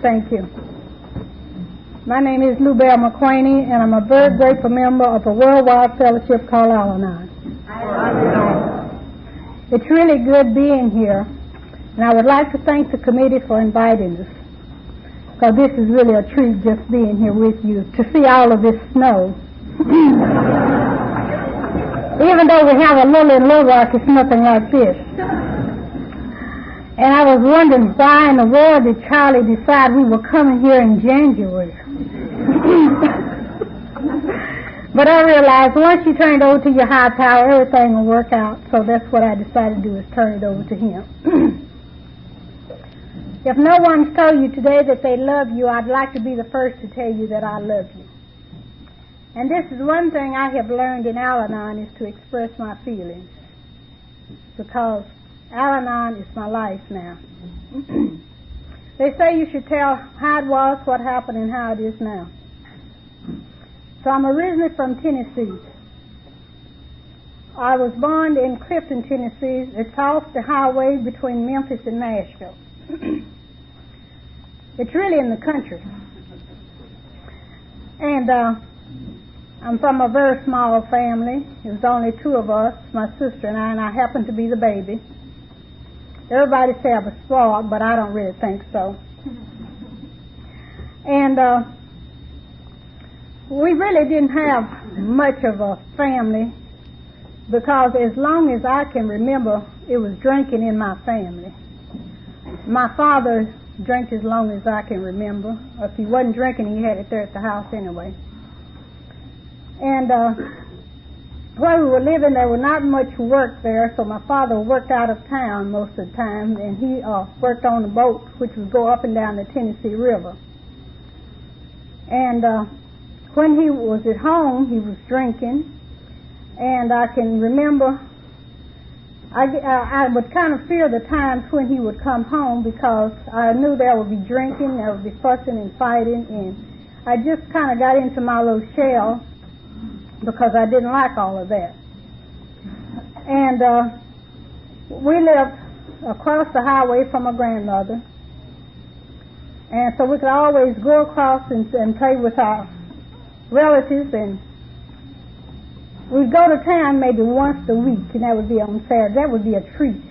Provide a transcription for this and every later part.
Thank you. My name is Loubelle McQ, and I'm a very grateful member of a worldwide fellowship called Al-Anon. It's really good being here, and I would like to thank the committee for inviting us, because this is really a treat just being here with you, to see all of this snow. Even though we have a little in Little Rock, it's nothing like this. And I was wondering why in the world did Charlie decide we were coming here in January. But I realized once you turn it over to your high power, everything will work out. So that's what I decided to do, is turn it over to him. If no one's told you today that they love you, I'd like to be the first to tell you that I love you. And this is one thing I have learned in Al-Anon, is to express my feelings. Because Al-Anon is my life now. They say you should tell how it was, what happened, and how it is now. So I'm originally from Tennessee. I was born in Clifton, Tennessee. It's off the highway between Memphis and Nashville. It's really in the country. And I'm from a very small family. It was only two of us, my sister and I happened to be the baby. Everybody say I was spoiled, but I don't really think so. And we really didn't have much of a family, because as long as I can remember, it was drinking in my family. My father drank as long as I can remember. If he wasn't drinking, he had it there at the house anyway. And where we were living, there was not much work there, so my father worked out of town most of the time, and he worked on a boat which would go up and down the Tennessee River. And when he was at home, he was drinking, and I can remember I would kind of fear the times when he would come home, because I knew there would be drinking, there would be fussing and fighting, and I just kind of got into my little shell, because I didn't like all of that. And we lived across the highway from my grandmother, and so we could always go across and play with our relatives, and we'd go to town maybe once a week, and that would be on Saturday. That would be a treat.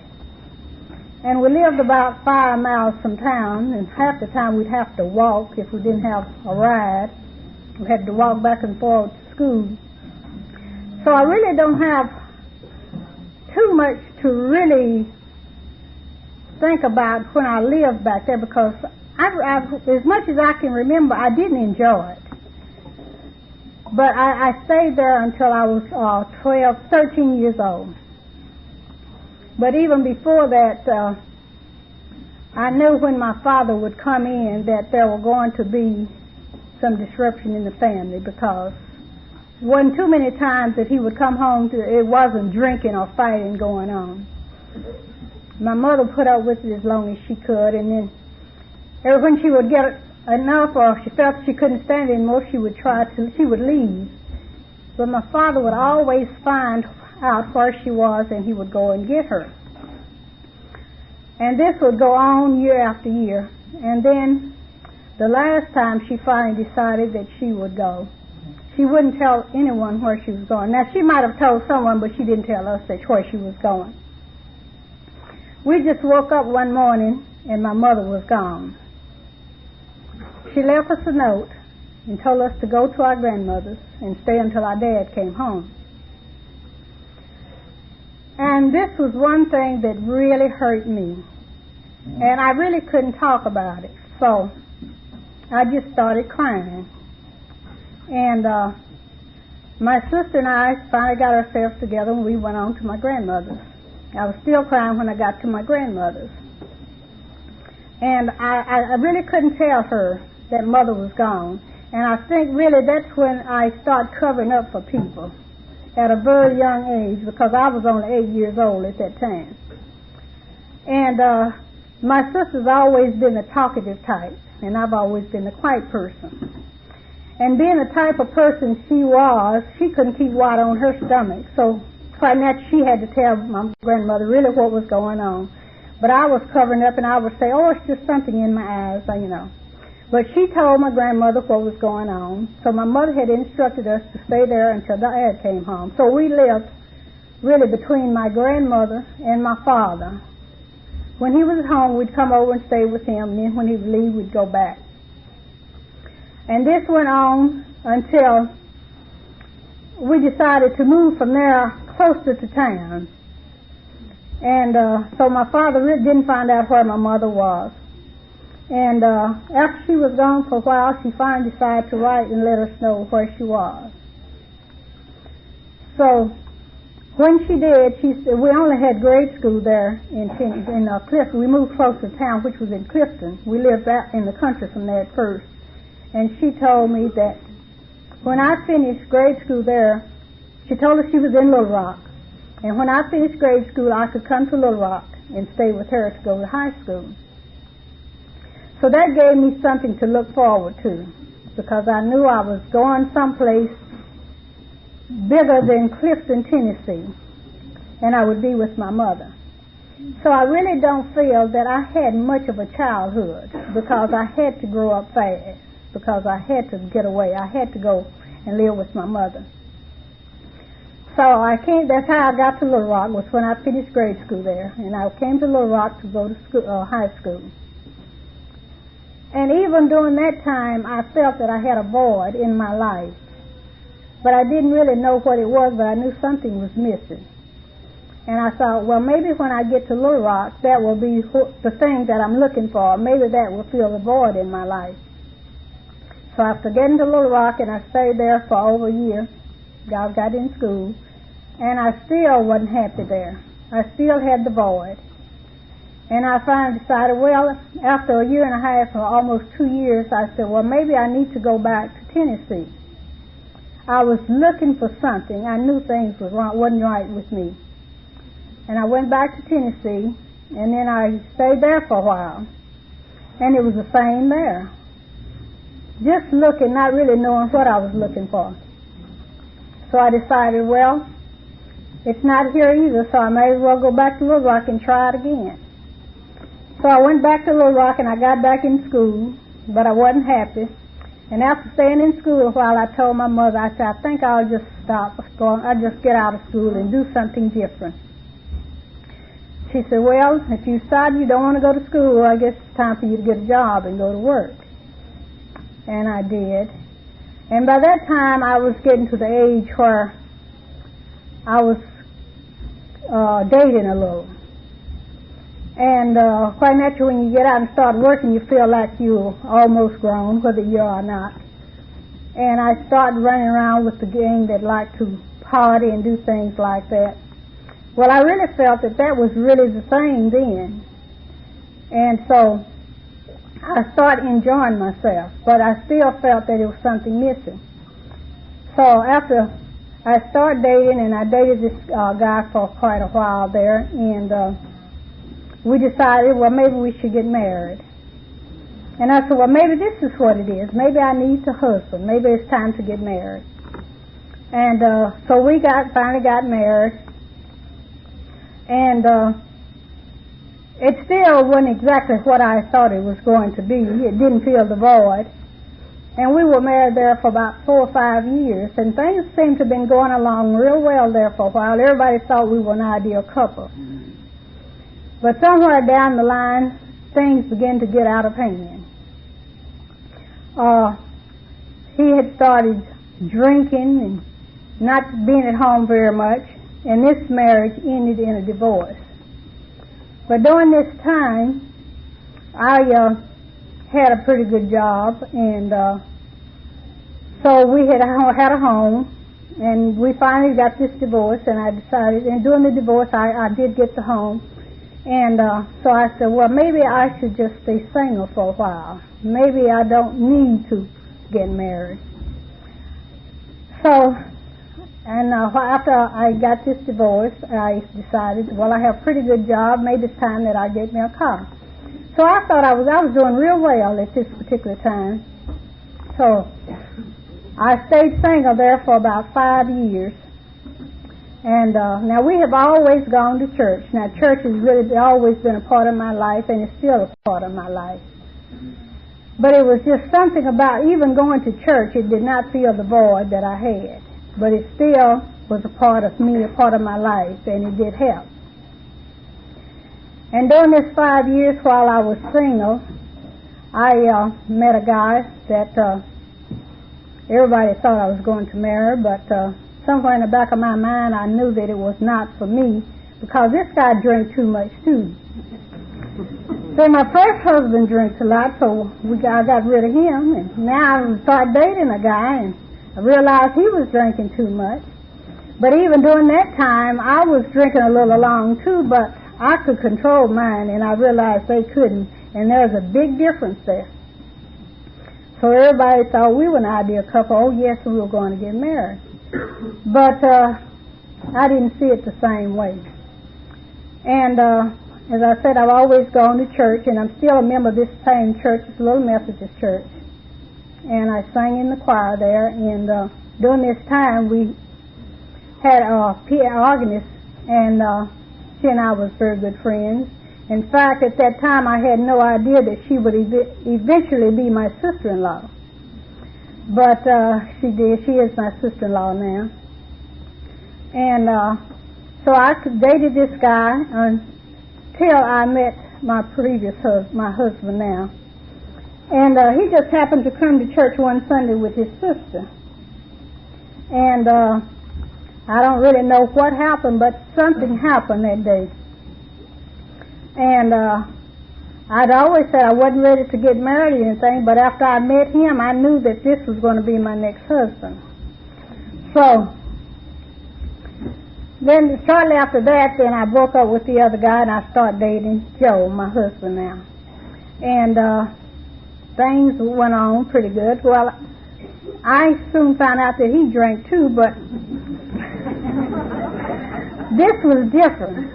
And we lived about 5 miles from town, and half the time we'd have to walk if we didn't have a ride. We had to walk back and forth to school. So I really don't have too much to really think about when I lived back there, because as much as I can remember, I didn't enjoy it. But I stayed there until I was 13 years old. But even before that, I knew when my father would come in that there were going to be some disruption in the family, because wasn't too many times that he would come home it wasn't drinking or fighting going on. My mother put up with it as long as she could, and then when she would get enough, or she felt she couldn't stand it anymore, she would leave. But my father would always find out where she was, and he would go and get her. And this would go on year after year. And then the last time she finally decided that she would go, she wouldn't tell anyone where she was going. Now, she might have told someone, but she didn't tell us where she was going. We just woke up one morning, and my mother was gone. She left us a note and told us to go to our grandmother's and stay until our dad came home. And this was one thing that really hurt me. And I really couldn't talk about it. So I just started crying. And my sister and I finally got ourselves together, and we went on to my grandmother's. I was still crying when I got to my grandmother's. And I really couldn't tell her that mother was gone. And I think really that's when I started covering up for people at a very young age, because I was only 8 years old at that time. And my sister's always been the talkative type, and I've always been the quiet person. And being the type of person she was, she couldn't keep water on her stomach, so quite naturally she had to tell my grandmother really what was going on. But I was covering up, and I would say, oh, it's just something in my eyes, you know. But she told my grandmother what was going on, so my mother had instructed us to stay there until Dad came home. So we lived really between my grandmother and my father. When he was at home, we'd come over and stay with him, and then when he would leave, we'd go back. And this went on until we decided to move from there closer to town. And so my father really didn't find out where my mother was. And after she was gone for a while, she finally decided to write and let us know where she was. So when she did, she said, we only had grade school there in Clifton. We moved closer to town, which was in Clifton. We lived out in the country from there at first. And she told me that when I finished grade school there, she told us she was in Little Rock. And when I finished grade school, I could come to Little Rock and stay with her to go to high school. So that gave me something to look forward to, because I knew I was going someplace bigger than Clifton, Tennessee, and I would be with my mother. So I really don't feel that I had much of a childhood, because I had to grow up fast, because I had to get away. I had to go and live with my mother. So that's how I got to Little Rock, was when I finished grade school there, and I came to Little Rock to go to school, high school. And even during that time, I felt that I had a void in my life. But I didn't really know what it was, but I knew something was missing. And I thought, well, maybe when I get to Little Rock, that will be the thing that I'm looking for. Maybe that will fill the void in my life. So after getting to Little Rock, and I stayed there for over a year, I got in school, and I still wasn't happy there. I still had the void. And I finally decided, well, after a year and a half, or almost 2 years, I said, well, maybe I need to go back to Tennessee. I was looking for something. I knew things wasn't right with me. And I went back to Tennessee, and then I stayed there for a while. And it was the same there. Just looking, not really knowing what I was looking for. So I decided, well, it's not here either, so I may as well go back to Little Rock and try it again. So I went back to Little Rock, and I got back in school, but I wasn't happy. And after staying in school a while, I told my mother, I said, I think I'll just stop going. I'll just get out of school and do something different. She said, well, if you decide you don't want to go to school, I guess it's time for you to get a job and go to work. And I did. And by that time, I was getting to the age where I was dating a little. And quite naturally, when you get out and start working, you feel like you're almost grown, whether you are or not. And I started running around with the gang that liked to party and do things like that. Well, I really felt that that was really the thing then. And so I started enjoying myself, but I still felt that there was something missing. So after I started dating, and I dated this guy for quite a while there, and we decided, well, maybe we should get married. And I said, well, maybe this is what it is. Maybe I need to husband. Maybe it's time to get married. And so we finally got married. And it still wasn't exactly what I thought it was going to be. It didn't fill the void. And we were married there for about 4 or 5 years. And things seemed to have been going along real well there for a while. Everybody thought we were an ideal couple. But somewhere down the line, things began to get out of hand. He had started drinking and not being at home very much, and this marriage ended in a divorce. But during this time, I had a pretty good job, and so we had a home, and we finally got this divorce, and I decided, and during the divorce, I did get the home. And so I said, well, maybe I should just stay single for a while. Maybe I don't need to get married. So, and after I got this divorce, I decided, well, I have a pretty good job. Maybe it's time that I get me a car. So I thought I was doing real well at this particular time. So I stayed single there for about 5 years. And now we have always gone to church. Now church has really always been a part of my life, and it's still a part of my life. But it was just something about even going to church, it did not fill the void that I had. But it still was a part of me, a part of my life, and it did help. And during this 5 years while I was single, I met a guy that everybody thought I was going to marry, but somewhere in the back of my mind I knew that it was not for me, because this guy drank too much too. So my first husband drinks a lot, so I got rid of him, and now I started dating a guy, and I realized he was drinking too much. But even during that time, I was drinking a little along too, but I could control mine, and I realized they couldn't, and there's a big difference there. So everybody thought we were an ideal couple. Oh, yes, we were going to get married. But I didn't see it the same way. And as I said, I've always gone to church, and I'm still a member of this same church. It's a little Methodist church. And I sang in the choir there, and during this time we had a organist, and she and I was very good friends. In fact, at that time I had no idea that she would eventually be my sister-in-law. But she did. She is my sister-in-law now. And so I dated this guy until I met my my husband now. And he just happened to come to church one Sunday with his sister. And I don't really know what happened, but something happened that day. And I'd always said I wasn't ready to get married or anything, but after I met him, I knew that this was going to be my next husband. So then shortly after that, then I broke up with the other guy, and I started dating Joe, my husband now. And things went on pretty good. Well, I soon found out that he drank too, but this was different.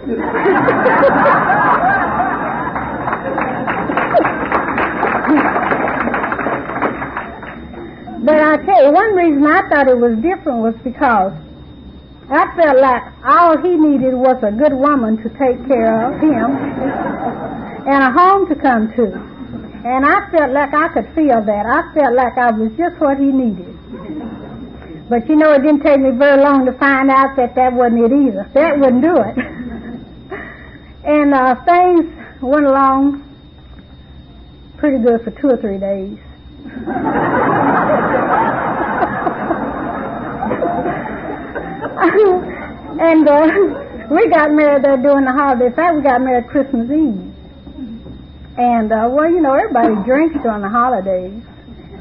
But I tell you, one reason I thought it was different was because I felt like all he needed was a good woman to take care of him and a home to come to. And I felt like I could feel that. I felt like I was just what he needed. But you know, it didn't take me very long to find out that that wasn't it either. That wouldn't do it. And things went along pretty good for 2 or 3 days. And we got married there during the holiday. In fact, we got married Christmas Eve. And, well, you know, everybody drinks during the holidays.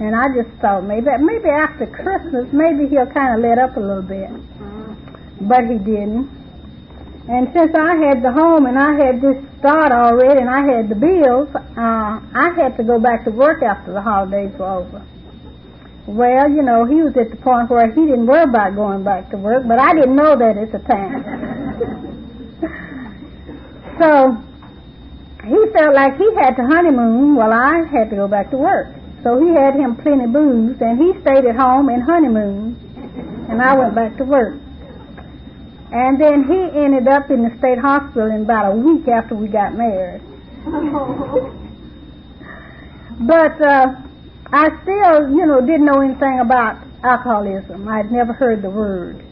And I just thought maybe after Christmas, maybe he'll kind of let up a little bit. But he didn't. And since I had the home and I had this start already and I had the bills, I had to go back to work after the holidays were over. Well, you know, he was at the point where he didn't worry about going back to work, but I didn't know that at the time. So he felt like he had to honeymoon while I had to go back to work. So he had him plenty booze, and he stayed at home and honeymooned, and I went back to work. And then he ended up in the state hospital in about a week after we got married. But I still, you know, didn't know anything about alcoholism. I'd never heard the word.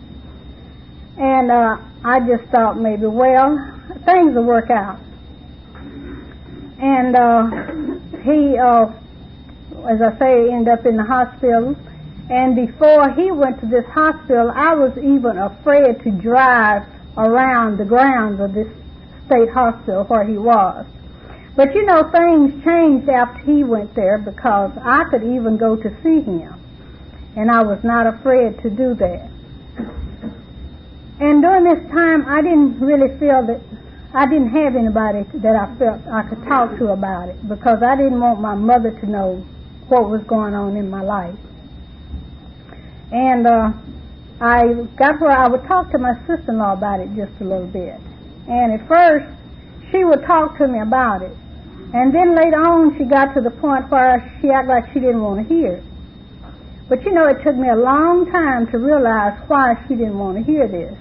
And I just thought maybe, well, things will work out. And he, as I say, ended up in the hospital. And before he went to this hospital, I was even afraid to drive around the grounds of this state hospital where he was. But you know, things changed after he went there, because I could even go to see him. And I was not afraid to do that. And during this time, I didn't really feel that I didn't have anybody that I felt I could talk to about it, because I didn't want my mother to know what was going on in my life. And I got where I would talk to my sister-in-law about it just a little bit. And at first, she would talk to me about it. And then later on, she got to the point where she acted like she didn't want to hear it. But you know, it took me a long time to realize why she didn't want to hear this.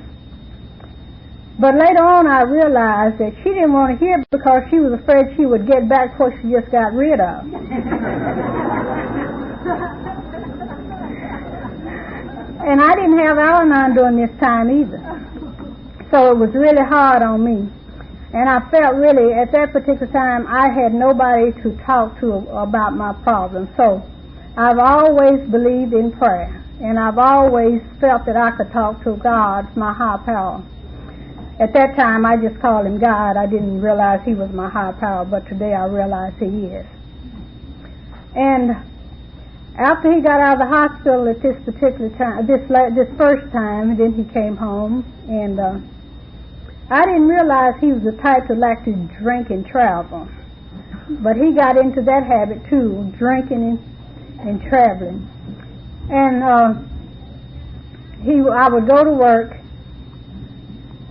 But later on I realized that she didn't want to hear it because she was afraid she would get back what she just got rid of. And I didn't have Al-Anon during this time either. So it was really hard on me. And I felt really, at that particular time, I had nobody to talk to about my problem. So I've always believed in prayer. And I've always felt that I could talk to God, my higher power. At that time, I just called him God. I didn't realize he was my higher power, but today I realize he is. And after he got out of the hospital at this particular time, this first time, then he came home, and I didn't realize he was the type that liked to drink and travel. But he got into that habit too, drinking and traveling. And I would go to work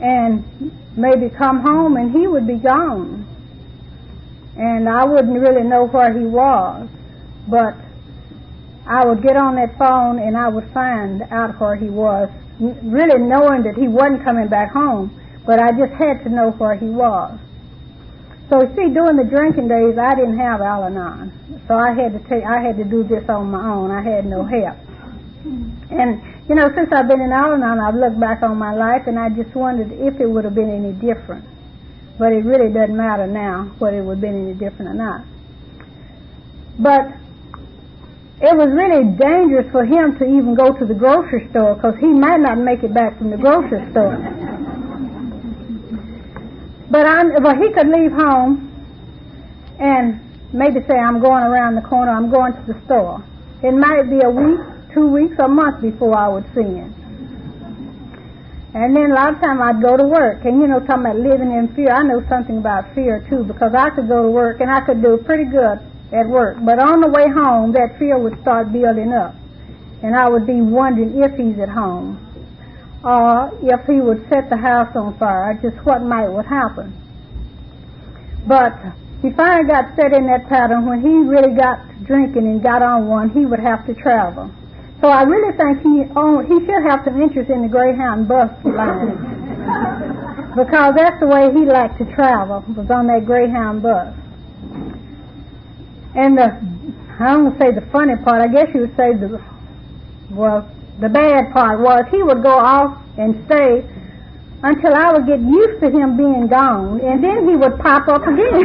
and maybe come home and he would be gone. And I wouldn't really know where he was. But I would get on that phone and I would find out where he was, really knowing that he wasn't coming back home, but I just had to know where he was. So you see, during the drinking days, I didn't have Al-Anon, so I had to do this on my own. I had no help. And you know, since I've been in Al-Anon, I've looked back on my life and I just wondered if it would have been any different. But it really doesn't matter now whether it would have been any different or not. But it was really dangerous for him to even go to the grocery store because he might not make it back from the grocery store. But he could leave home and maybe say, I'm going around the corner, I'm going to the store. It might be a week, 2 weeks, or a month before I would see him. And then a lot of times I'd go to work. And you know, talking about living in fear, I know something about fear too, because I could go to work and I could do pretty good at work. But on the way home, that fear would start building up. And I would be wondering if he's at home, or if he would set the house on fire, just what would happen. But he finally got set in that pattern. When he really got drinking and got on one, he would have to travel. So I really think he should have some interest in the Greyhound bus line, because that's the way he liked to travel, was on that Greyhound bus. And I don't want to say the funny part, I guess you would say the bad part was he would go off and stay until I would get used to him being gone, and then he would pop up again.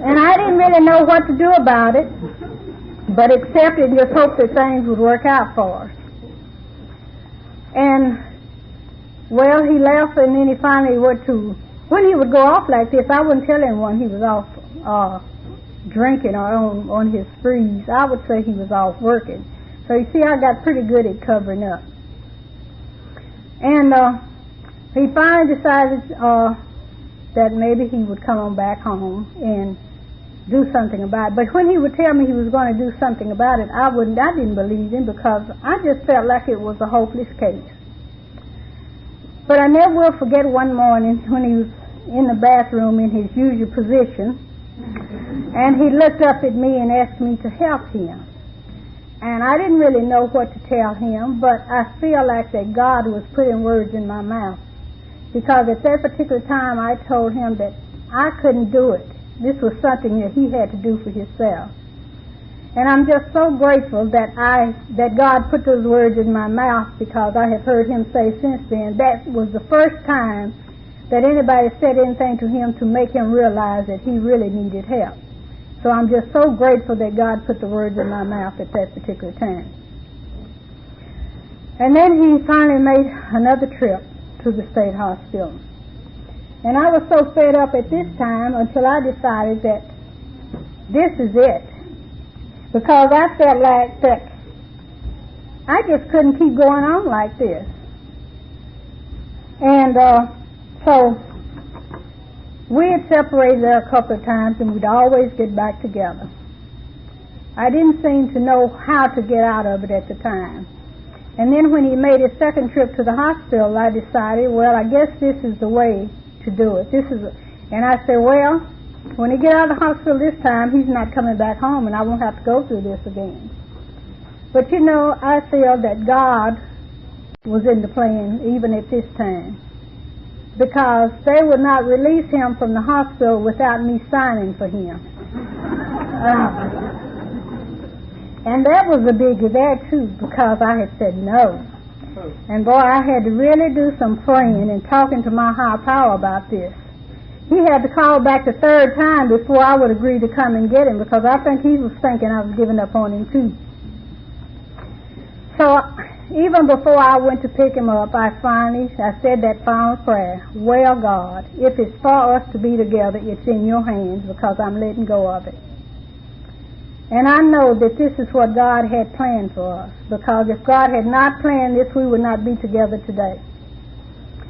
And I didn't really know what to do about it, but except and just hope that things would work out for us. And well, he left, and then he finally went to, when he would go off like this, I wouldn't tell anyone he was off drinking or on his sprees. I would say he was off working. So you see, I got pretty good at covering up. And he finally decided that maybe he would come on back home and do something about it. But when he would tell me he was going to do something about it, I didn't believe him, because I just felt like it was a hopeless case. But I never will forget one morning when he was in the bathroom in his usual position, and he looked up at me and asked me to help him. And I didn't really know what to tell him, but I feel like that God was putting words in my mouth, because at that particular time I told him that I couldn't do it. This was something that he had to do for himself. And I'm just so grateful that God put those words in my mouth, because I have heard him say since then that was the first time that anybody said anything to him to make him realize that he really needed help. So I'm just so grateful that God put the words in my mouth at that particular time. And then he finally made another trip to the state hospital. And I was so fed up at this time until I decided that this is it. Because I felt like that I just couldn't keep going on like this. And so we had separated there a couple of times, and we'd always get back together. I didn't seem to know how to get out of it at the time. And then when he made his second trip to the hospital, I decided, well, I guess this is the way to do it. And I said, well, When he get out of the hospital this time, he's not coming back home, and I won't have to go through this again. But you know, I feel that God was in the plan even at this time, because they would not release him from the hospital without me signing for him. And that was a biggie there too, because I had said no. And boy, I had to really do some praying and talking to my higher power about this. He had to call back the third time before I would agree to come and get him, because I think he was thinking I was giving up on him too. So even before I went to pick him up, I said that final prayer, well, God, if it's for us to be together, it's in your hands, because I'm letting go of it. And I know that this is what God had planned for us, because if God had not planned this, we would not be together today.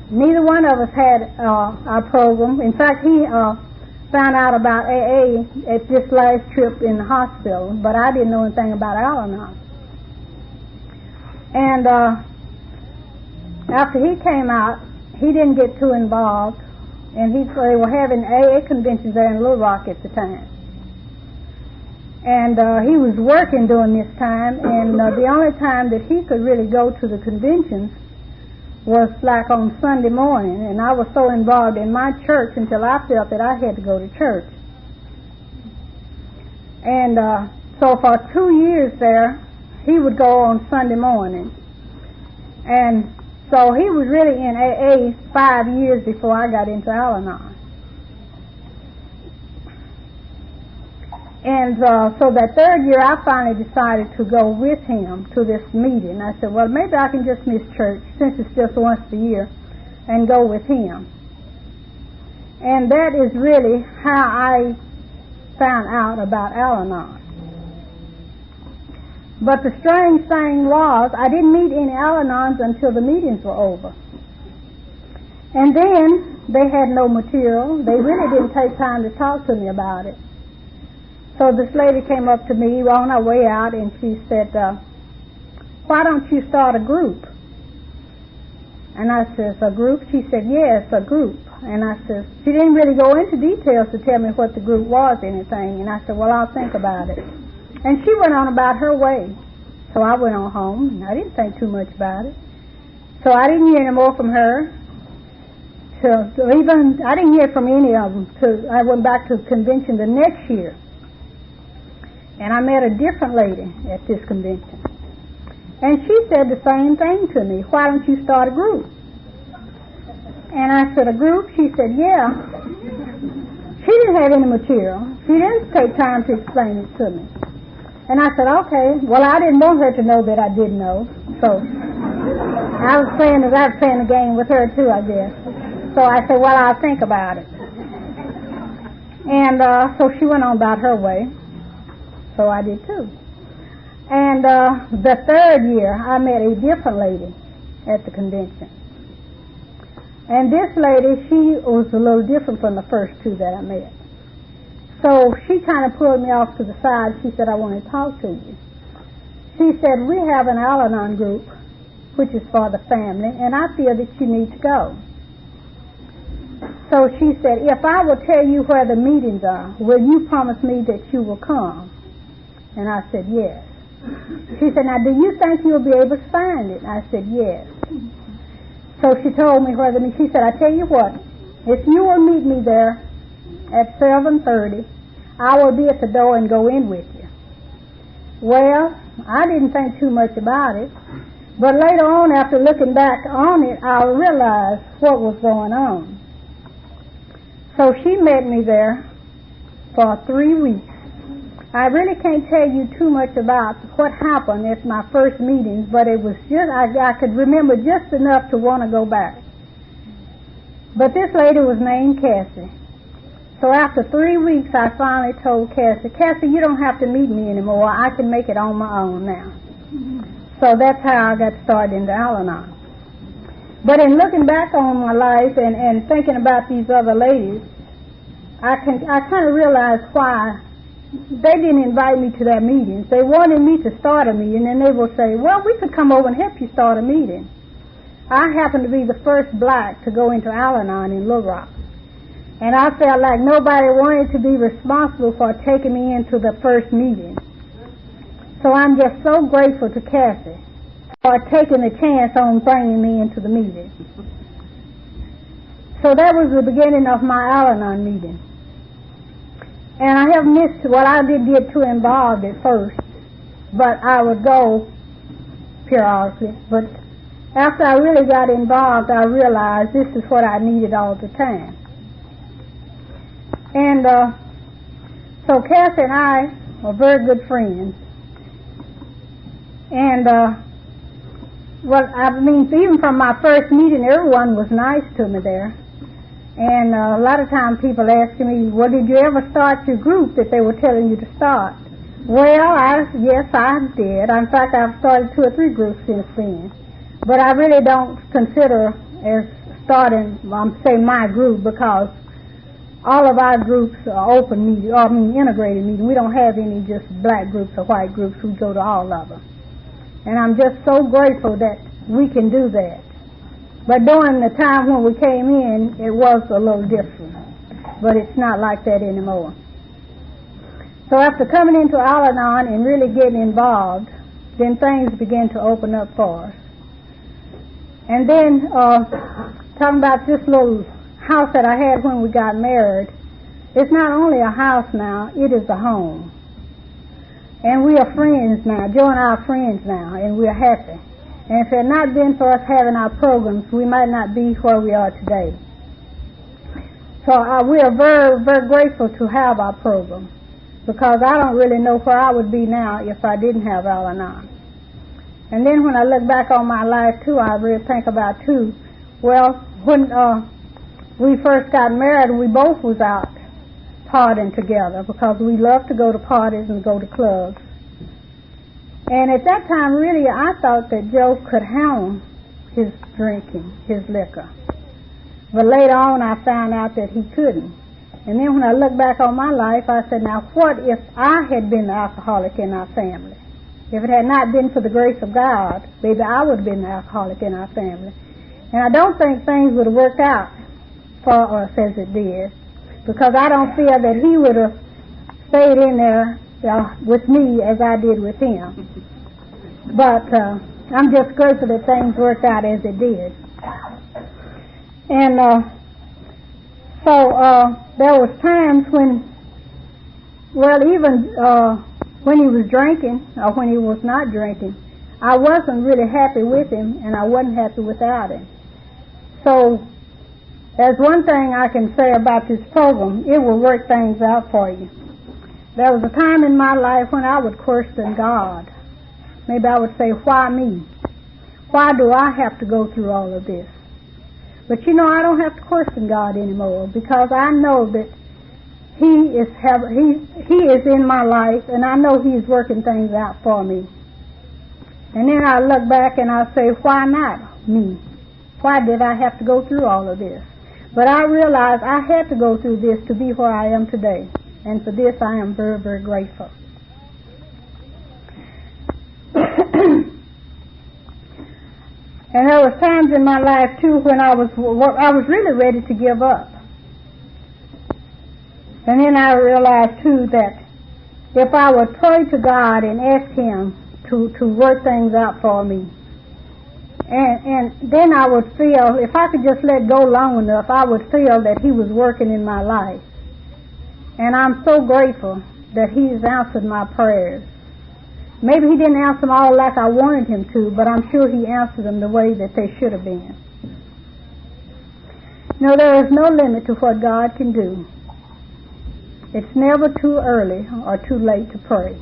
Neither one of us had our program. In fact, he found out about AA at this last trip in the hospital, but I didn't know anything about Al-Anon. And after he came out, he didn't get too involved, and they were having AA conventions there in Little Rock at the time. And he was working during this time, and the only time that he could really go to the conventions was like on Sunday morning, and I was so involved in my church until I felt that I had to go to church. And so for 2 years there, he would go on Sunday morning. And so he was really in AA 5 years before I got into Al-Anon. And so that third year, I finally decided to go with him to this meeting. I said, well, maybe I can just miss church, since it's just once a year, and go with him. And that is really how I found out about Al-Anon. But the strange thing was, I didn't meet any Al-Anons until the meetings were over. And then they had no material. They really didn't take time to talk to me about it. So this lady came up to me on her way out, and she said, why don't you start a group? And I says, a group? She said, yes, a group. And I says, she didn't really go into details to tell me what the group was, anything. And I said, well, I'll think about it. And she went on about her way. So I went on home, and I didn't think too much about it. So I didn't hear any more from her. I didn't hear from any of them. I went back to the convention the next year. And I met a different lady at this convention. And she said the same thing to me. Why don't you start a group? And I said, a group? She said, yeah. She didn't have any material. She didn't take time to explain it to me. And I said, okay. Well, I didn't want her to know that I didn't know. So I was playing the game with her too, I guess. So I said, well, I'll think about it. And so she went on about her way. So I did too. And the third year, I met a different lady at the convention. And this lady, she was a little different from the first two that I met. So she kind of pulled me off to the side. She said, I want to talk to you. She said, we have an Al-Anon group, which is for the family, and I feel that you need to go. So she said, if I will tell you where the meetings are, will you promise me that you will come? And I said, yes. She said, now, do you think you'll be able to find it? I said, yes. So she told me where she said, I tell you what, if you will meet me there at 7:30, I will be at the door and go in with you. Well, I didn't think too much about it, but later on, after looking back on it, I realized what was going on. So she met me there for 3 weeks. I really can't tell you too much about what happened at my first meetings, but it was just, I could remember just enough to want to go back. But this lady was named Cassie. So after 3 weeks, I finally told Cassie, you don't have to meet me anymore. I can make it on my own now. So that's how I got started into Al-Anon. But in looking back on my life and thinking about these other ladies, I kind of realized why they didn't invite me to their meetings. They wanted me to start a meeting, and they will say, well, we could come over and help you start a meeting. I happened to be the first black to go into Al-Anon in Little Rock. And I felt like nobody wanted to be responsible for taking me into the first meeting. So I'm just so grateful to Cassie for taking the chance on bringing me into the meeting. So that was the beginning of my Al-Anon meeting. And I have missed, well, I didn't get too involved at first, but I would go periodically. But after I really got involved, I realized this is what I needed all the time. And so Cassie and I are very good friends. And, well, I mean, even from my first meeting, everyone was nice to me there. And a lot of times people ask me, well, did you ever start your group that they were telling you to start? Well, yes, I did. In fact, I've started 2 or 3 groups since then. But I really don't consider as starting, say, my group, because all of our groups are open meeting, or integrated meeting. We don't have any just black groups or white groups. We go to all of them. And I'm just so grateful that we can do that. But during the time when we came in, it was a little different. But it's not like that anymore. So after coming into Al-Anon and really getting involved, then things began to open up for us. And then, talking about this little house that I had when we got married, it's not only a house now, it is a home. And we are friends now. Joe and I are friends now, and we're happy. And if it had not been for us having our programs, we might not be where we are today. So we are very, very grateful to have our program, because I don't really know where I would be now if I didn't have Al-Anon. And then when I look back on my life, too, I really think about, too, well, when we first got married, we both was out partying together, because we loved to go to parties and go to clubs. And at that time, really, I thought that Joe could handle his drinking, his liquor. But later on, I found out that he couldn't. And then when I look back on my life, I said, now what if I had been the alcoholic in our family? If it had not been for the grace of God, maybe I would have been the alcoholic in our family. And I don't think things would have worked out for us as it did, because I don't feel that he would have stayed in there with me as I did with him. But I'm just grateful that things worked out as it did. And so there was times when, well, even when he was drinking or when he was not drinking, I wasn't really happy with him, and I wasn't happy without him. So there's one thing I can say about this program: it will work things out for you. There was a time in my life when I would question God. Maybe I would say, why me? Why do I have to go through all of this? But you know, I don't have to question God anymore, because I know that He is in my life, and I know He's working things out for me. And then I look back and I say, why not me? Why did I have to go through all of this? But I realized I had to go through this to be where I am today. And for this I am very, very grateful. And there was times in my life, too, when I was really ready to give up. And then I realized, too, that if I would pray to God and ask Him to work things out for me, and then I would feel, if I could just let go long enough, I would feel that He was working in my life. And I'm so grateful that He's answered my prayers. Maybe He didn't answer them all like I wanted Him to, but I'm sure He answered them the way that they should have been. No, there is no limit to what God can do. It's never too early or too late to pray.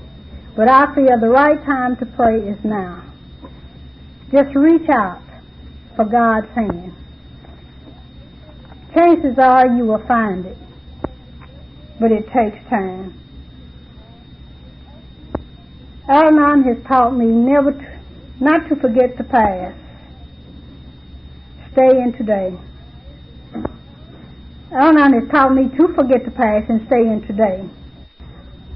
But I feel the right time to pray is now. Just reach out for God's hand. Chances are you will find it, but it takes time. Al-Anon has taught me not to forget the past. Stay in today. Al-Anon has taught me to forget the past and stay in today.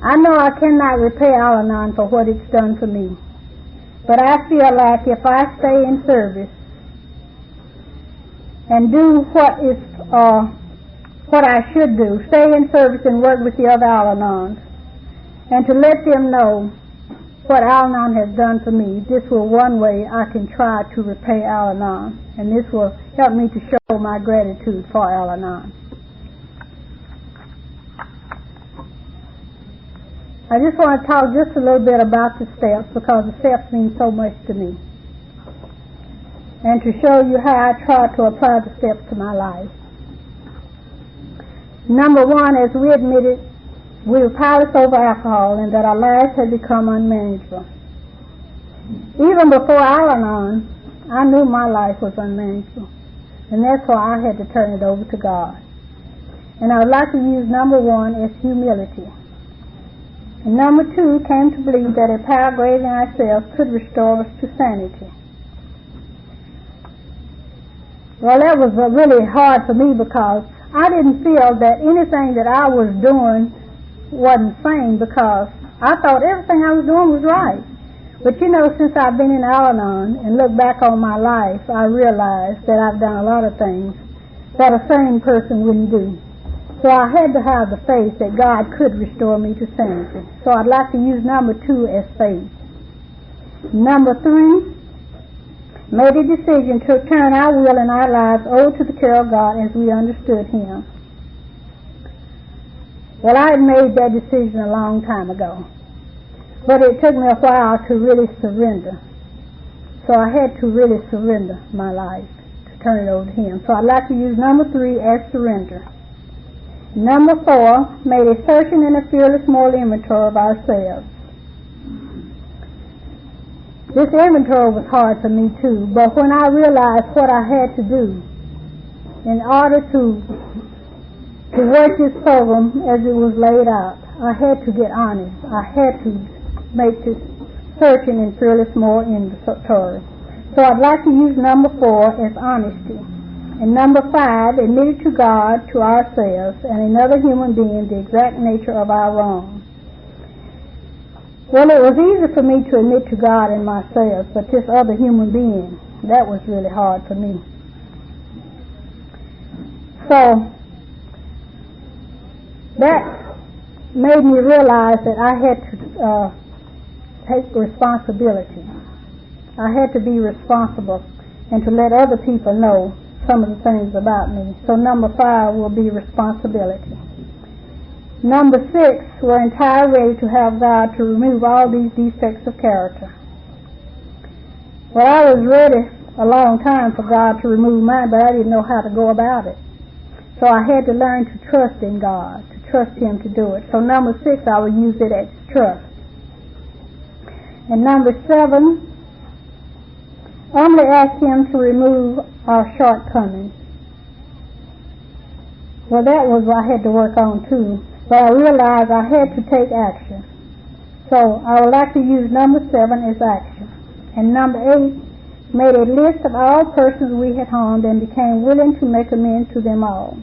I know I cannot repay Al-Anon for what it's done for me, but I feel like if I stay in service and do what is what I should do, stay in service and work with the other Al-Anons, and to let them know what Al-Anon has done for me. This will one way I can try to repay Al-Anon, and this will help me to show my gratitude for Al-Anon. I just want to talk just a little bit about the steps, because the steps mean so much to me, and to show you how I try to apply the steps to my life. Number one, as we admitted, we were powerless over alcohol and that our lives had become unmanageable. Even before Al-Anon, I knew my life was unmanageable, and that's why I had to turn it over to God. And I would like to use number one as humility. And number two came to believe that a power greater than ourselves could restore us to sanity. Well, that was really hard for me, because I didn't feel that anything that I was doing wasn't sane, because I thought everything I was doing was right. But you know, since I've been in Al-Anon and look back on my life, I realized that I've done a lot of things that a sane person wouldn't do. So I had to have the faith that God could restore me to sanity. So I'd like to use number two as faith. Number three, made a decision to turn our will and our lives over to the care of God as we understood Him. Well, I had made that decision a long time ago, but it took me a while to really surrender. So I had to really surrender my life, to turn it over to Him. So I'd like to use number three as surrender. Number four, made a searching and a fearless moral inventory of ourselves. This inventory was hard for me too, but when I realized what I had to do in order to work this program as it was laid out, I had to get honest. I had to make this searching and fearless moral inventory. So I'd like to use number four as honesty. And number five, admitted to God, to ourselves, and another human being the exact nature of our wrong. Well, it was easy for me to admit to God and myself, but this other human being, that was really hard for me. So that made me realize that I had to take responsibility. I had to be responsible and to let other people know some of the things about me. So number five will be responsibility. Number six, we're entirely ready to have God to remove all these defects of character. Well, I was ready a long time for God to remove mine, but I didn't know how to go about it. So I had to learn to trust in God, to trust Him to do it. So number six, I will use it as trust. And number seven, only ask Him to remove our shortcomings. Well, that was what I had to work on too, but I realized I had to take action. So I would like to use number seven as action. And number eight, made a list of all persons we had harmed and became willing to make amends to them all.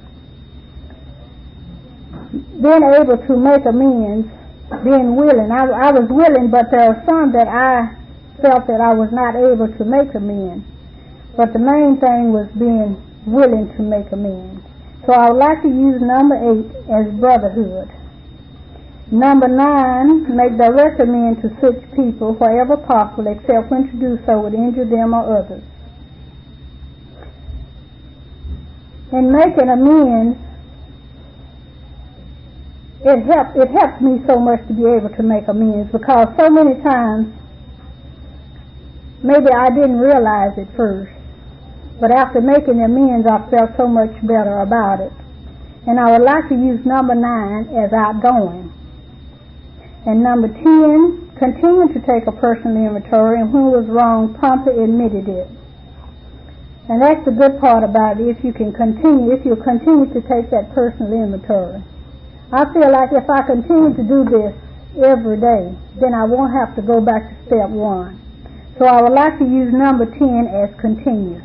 Being able to make amends, being willing, I was willing, but there were some that I felt that I was not able to make amends. But the main thing was being willing to make amends. So I would like to use number eight as brotherhood. Number nine, make direct amends to such people wherever possible, except when to do so would injure them or others. In making amends, it helped me so much to be able to make amends, because so many times maybe I didn't realize it first, but after making amends I felt so much better about it. And I would like to use number 9 as outgoing. And number 10, continue to take a personal inventory, and when was wrong, promptly admitted it. And that's the good part about it, if you continue to take that personal inventory. I feel like if I continue to do this every day, then I won't have to go back to step 1. So I would like to use number 10 as continue.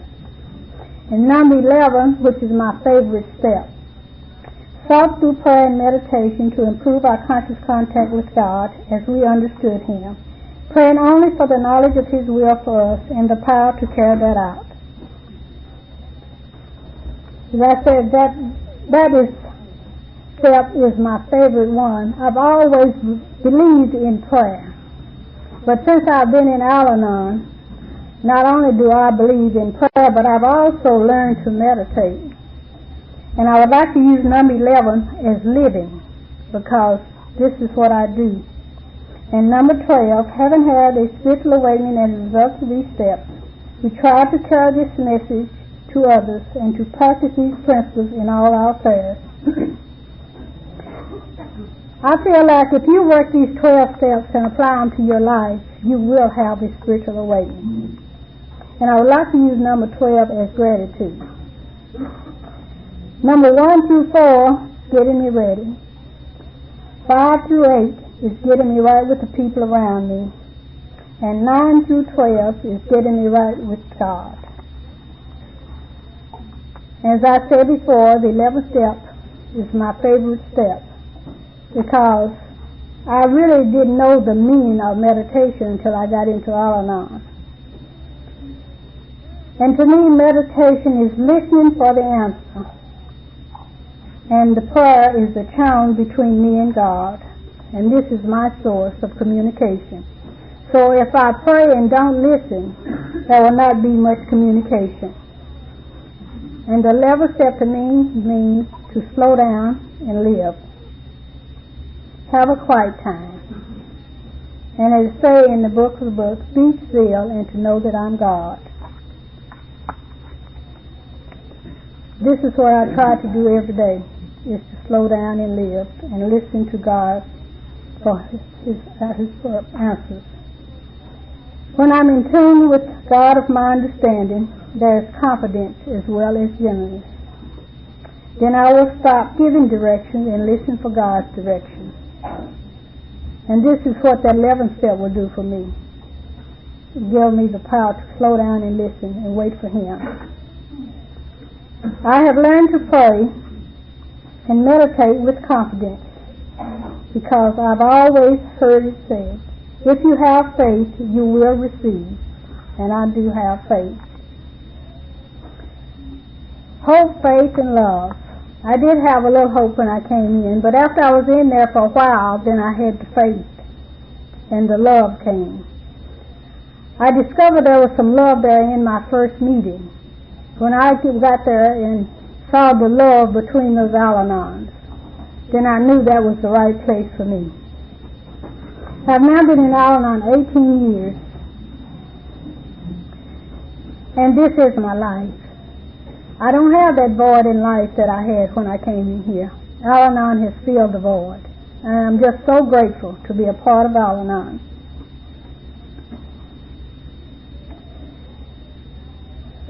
And number 11, which is my favorite step, sought through prayer and meditation to improve our conscious contact with God as we understood Him, praying only for the knowledge of His will for us and the power to carry that out. As I said, that is step is my favorite one. I've always believed in prayer. But since I've been in Al-Anon, not only do I believe in prayer, but I've also learned to meditate. And I would like to use number 11 as living, because this is what I do. And number 12, having had a spiritual awakening as a result of these steps, we try to carry this message to others and to practice these principles in all our prayers. I feel like if you work these 12 steps and apply them to your life, you will have a spiritual awakening. And I would like to use number 12 as gratitude. Number 1 through 4, getting me ready. 5 through 8 is getting me right with the people around me. And 9 through 12 is getting me right with God. As I said before, the 11th step is my favorite step, because I really didn't know the meaning of meditation until I got into Al-Anon. And to me, meditation is listening for the answer. And the prayer is the channel between me and God. And this is my source of communication. So if I pray and don't listen, there will not be much communication. And the 11th step to me means to slow down and live. Have a quiet time. And as I say in the book of the books, be still and to know that I'm God. This is what I try to do every day, is to slow down and live and listen to God for his answers. When I'm in tune with God of my understanding, there is confidence as well as gentleness. Then I will stop giving directions and listen for God's directions. And this is what that 11th step will do for me. It will give me the power to slow down and listen and wait for Him. I have learned to pray and meditate with confidence, because I've always heard it said, if you have faith, you will receive. And I do have faith. Hope, faith, and love. I did have a little hope when I came in, but after I was in there for a while, then I had the faith, and the love came. I discovered there was some love there in my first meeting. When I got there and saw the love between those Al-Anons, then I knew that was the right place for me. I've now been in Al-Anon 18 years, and this is my life. I don't have that void in life that I had when I came in here. Al-Anon has filled the void, and I'm just so grateful to be a part of Al-Anon.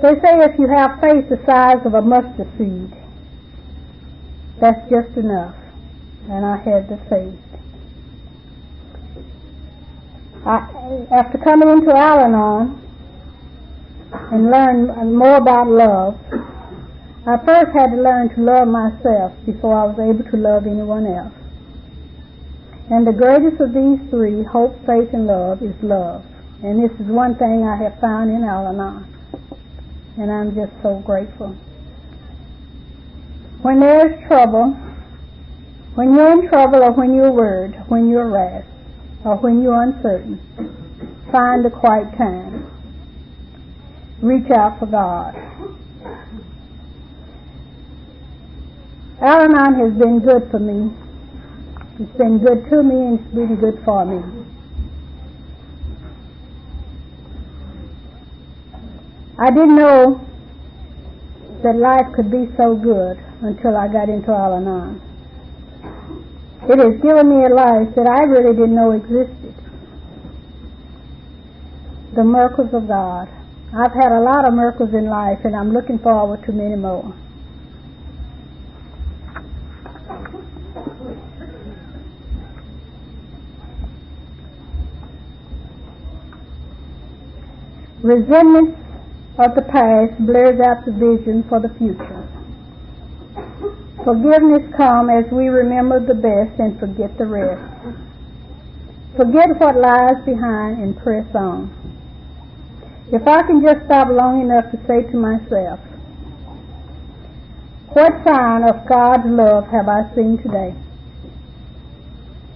They say if you have faith the size of a mustard seed, that's just enough, and I had the faith. After coming into Al-Anon and learn more about love, I first had to learn to love myself before I was able to love anyone else. And the greatest of these three, hope, faith, and love, is love. And this is one thing I have found in Al-Anon. And I'm just so grateful. When there's trouble, when you're in trouble, or when you're worried, when you're harassed, or when you're uncertain, find a quiet time. Reach out for God. Al-Anon has been good for me. It's been good to me, and it's been good for me. I didn't know that life could be so good until I got into Al-Anon. It has given me a life that I really didn't know existed. The miracles of God. I've had a lot of miracles in life, and I'm looking forward to many more. Resentment of the past blurs out the vision for the future. Forgiveness comes as we remember the best and forget the rest. Forget what lies behind and press on. If I can just stop long enough to say to myself, What sign of God's love have I seen today?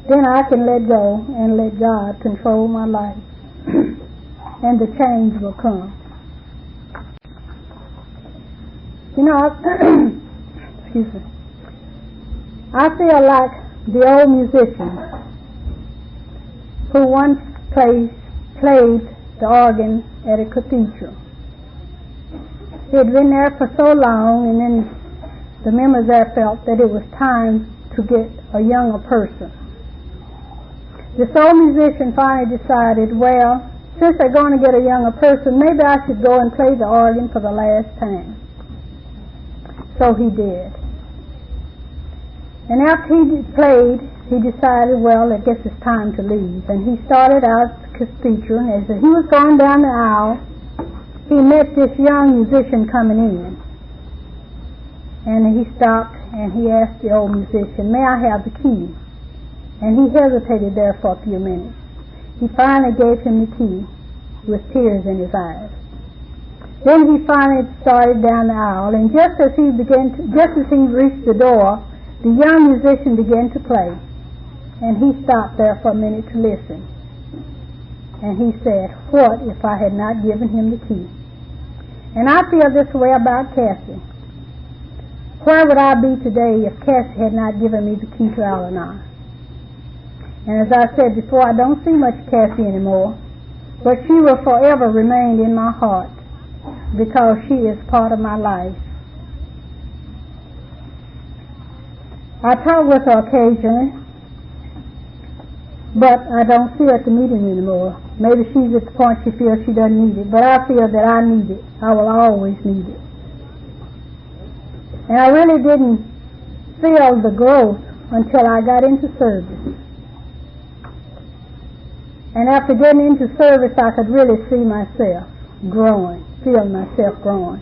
Then I can let go and let God control my life, and the change will come. You know, excuse me. I feel like the old musicians who once played the organ at a cathedral. He had been there for so long, and then the members there felt that it was time to get a younger person. This old musician finally decided, well, since they're going to get a younger person, maybe I should go and play the organ for the last time. So he did. And after he played, he decided, well, I guess it's time to leave. And he started out the cathedral, and as he was going down the aisle, he met this young musician coming in. And he stopped and he asked the old musician, may I have the key? And he hesitated there for a few minutes. He finally gave him the key with tears in his eyes. Then he finally started down the aisle, and just as he reached the door, the young musician began to play. And he stopped there for a minute to listen. And he said, what if I had not given him the key? And I feel this way about Cassie. Where would I be today if Cassie had not given me the key to Al-Anon? And as I said before, I don't see much Cassie anymore, but she will forever remain in my heart because she is part of my life. I talk with her occasionally, but I don't see her at the meeting anymore. Maybe she's at the point she feels she doesn't need it, but I feel that I need it. I will always need it. And I really didn't feel the growth until I got into service. And after getting into service, I could really see myself growing, feel myself growing.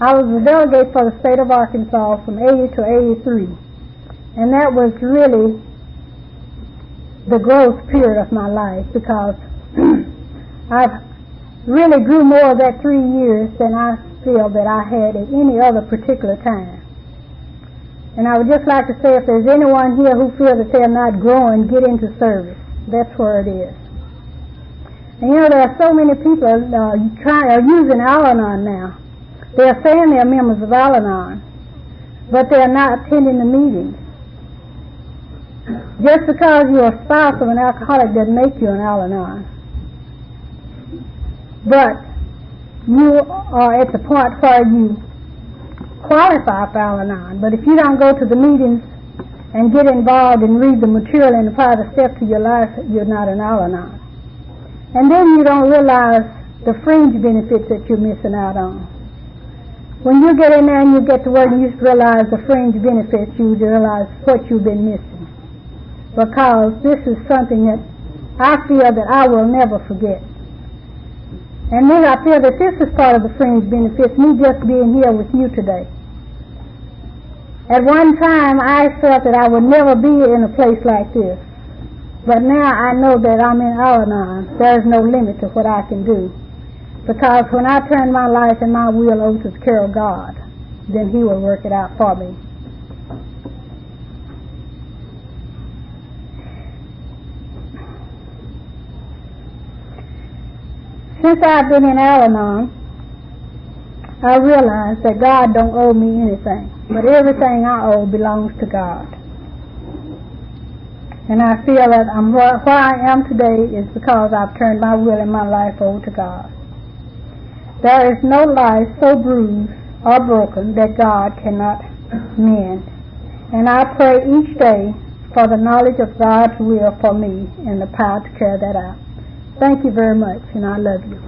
I was a delegate for the state of Arkansas from 80 to 83, and that was really the growth period of my life, because I've really grew more of that 3 years than I feel that I had at any other particular time. And I would just like to say, if there's anyone here who feels that they're not growing, get into service. That's where it is. And you know, there are so many people are using Al-Anon now. They're saying they're members of Al-Anon, but they're not attending the meetings. Just because you're a spouse of an alcoholic doesn't make you an Al-Anon. But you are at the point where you qualify for Al-Anon. But if you don't go to the meetings and get involved and read the material and apply the steps to your life, you're not an Al-Anon. And then you don't realize the fringe benefits that you're missing out on. When you get in there and you get to work and you realize the fringe benefits, you realize what you've been missing. Because this is something that I feel that I will never forget. And then I feel that this is part of the fringe benefits, me just being here with you today. At one time, I felt that I would never be in a place like this. But now I know that I'm in Al-Anon. There's no limit to what I can do. Because when I turn my life and my will over to the care of God, then He will work it out for me. Since I've been in Al-Anon, I realize that God don't owe me anything, but everything I owe belongs to God. And I feel that where I am today is because I've turned my will and my life over to God. There is no life so bruised or broken that God cannot mend. And I pray each day for the knowledge of God's will for me and the power to carry that out. Thank you very much, and I love you.